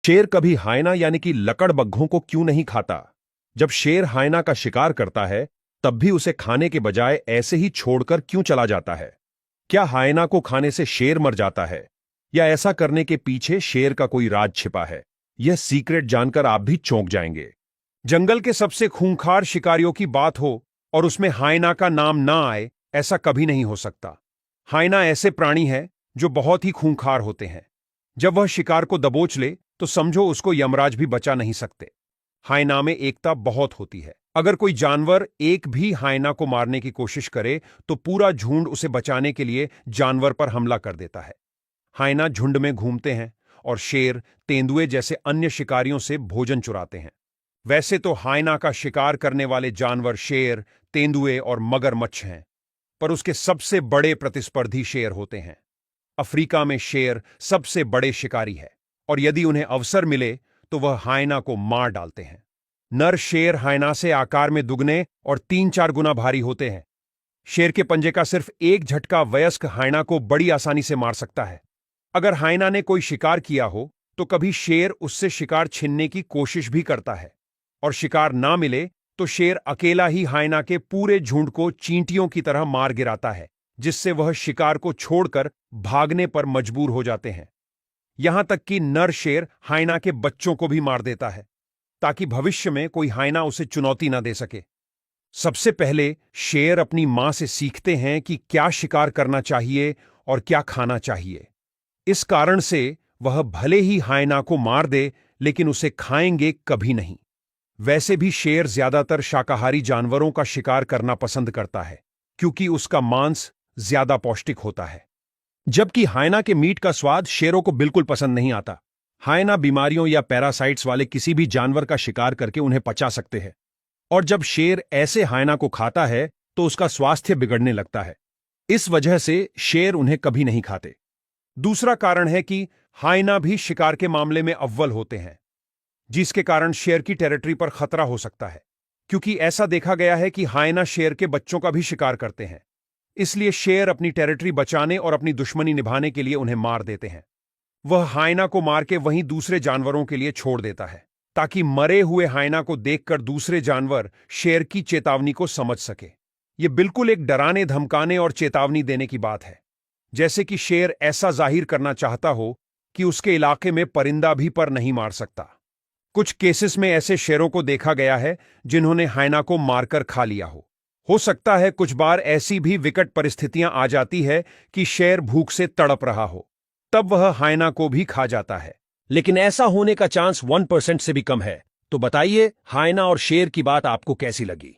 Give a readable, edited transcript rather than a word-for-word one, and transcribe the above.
शेर कभी हायना यानी कि लकड़बग्घों को क्यों नहीं खाता? जब शेर हायना का शिकार करता है तब भी उसे खाने के बजाय ऐसे ही छोड़कर क्यों चला जाता है? क्या हायना को खाने से शेर मर जाता है या ऐसा करने के पीछे शेर का कोई राज छिपा है? यह सीक्रेट जानकर आप भी चौंक जाएंगे। जंगल के सबसे खूंखार शिकारियों की बात हो और उसमें हायना का नाम ना आए, ऐसा कभी नहीं हो सकता। हायना ऐसे प्राणी है जो बहुत ही खूंखार होते हैं। जब वह शिकार को दबोच ले तो समझो उसको यमराज भी बचा नहीं सकते। हायना में एकता बहुत होती है। अगर कोई जानवर एक भी हायना को मारने की कोशिश करे तो पूरा झुंड उसे बचाने के लिए जानवर पर हमला कर देता है। हायना झुंड में घूमते हैं और शेर, तेंदुए जैसे अन्य शिकारियों से भोजन चुराते हैं। वैसे तो हायना का शिकार करने वाले जानवर शेर, तेंदुए और मगरमच्छ हैं, पर उसके सबसे बड़े प्रतिस्पर्धी शेर होते हैं। अफ्रीका में शेर सबसे बड़े शिकारी है और यदि उन्हें अवसर मिले तो वह हायना को मार डालते हैं। नर शेर हायना से आकार में दुगने और 3-4 गुना भारी होते हैं। शेर के पंजे का सिर्फ एक झटका वयस्क हायना को बड़ी आसानी से मार सकता है। अगर हायना ने कोई शिकार किया हो तो कभी शेर उससे शिकार छीनने की कोशिश भी करता है और शिकार ना मिले तो शेर अकेला ही हायना के पूरे झुंड को चींटियों की तरह मार गिराता है, जिससे वह शिकार को छोड़कर भागने पर मजबूर हो जाते हैं। यहां तक कि नर शेर हायना के बच्चों को भी मार देता है ताकि भविष्य में कोई हायना उसे चुनौती न दे सके। सबसे पहले शेर अपनी मां से सीखते हैं कि क्या शिकार करना चाहिए और क्या खाना चाहिए। इस कारण से वह भले ही हायना को मार दे लेकिन उसे खाएंगे कभी नहीं। वैसे भी शेर ज्यादातर शाकाहारी जानवरों का शिकार करना पसंद करता है क्योंकि उसका मांस ज्यादा पौष्टिक होता है, जबकि हायना के मीट का स्वाद शेरों को बिल्कुल पसंद नहीं आता। हायना बीमारियों या पैरासाइट्स वाले किसी भी जानवर का शिकार करके उन्हें पचा सकते हैं और जब शेर ऐसे हायना को खाता है तो उसका स्वास्थ्य बिगड़ने लगता है। इस वजह से शेर उन्हें कभी नहीं खाते। दूसरा कारण है कि हायना भी शिकार के मामले में अव्वल होते हैं, जिसके कारण शेर की टेरिटरी पर खतरा हो सकता है, क्योंकि ऐसा देखा गया है कि हायना शेर के बच्चों का भी शिकार करते हैं। इसलिए शेर अपनी टेरिटरी बचाने और अपनी दुश्मनी निभाने के लिए उन्हें मार देते हैं। वह हायना को मार के वहीं दूसरे जानवरों के लिए छोड़ देता है ताकि मरे हुए हायना को देखकर दूसरे जानवर शेर की चेतावनी को समझ सके। यह बिल्कुल एक डराने, धमकाने और चेतावनी देने की बात है, जैसे कि शेर ऐसा जाहिर करना चाहता हो कि उसके इलाके में परिंदा भी पर नहीं मार सकता। कुछ केसेस में ऐसे शेरों को देखा गया है जिन्होंने हायना को मारकर खा लिया हो सकता है कुछ बार ऐसी भी विकट परिस्थितियां आ जाती है कि शेर भूख से तड़प रहा हो, तब वह हायना को भी खा जाता है, लेकिन ऐसा होने का चांस 1% से भी कम है। तो बताइए, हायना और शेर की बात आपको कैसी लगी?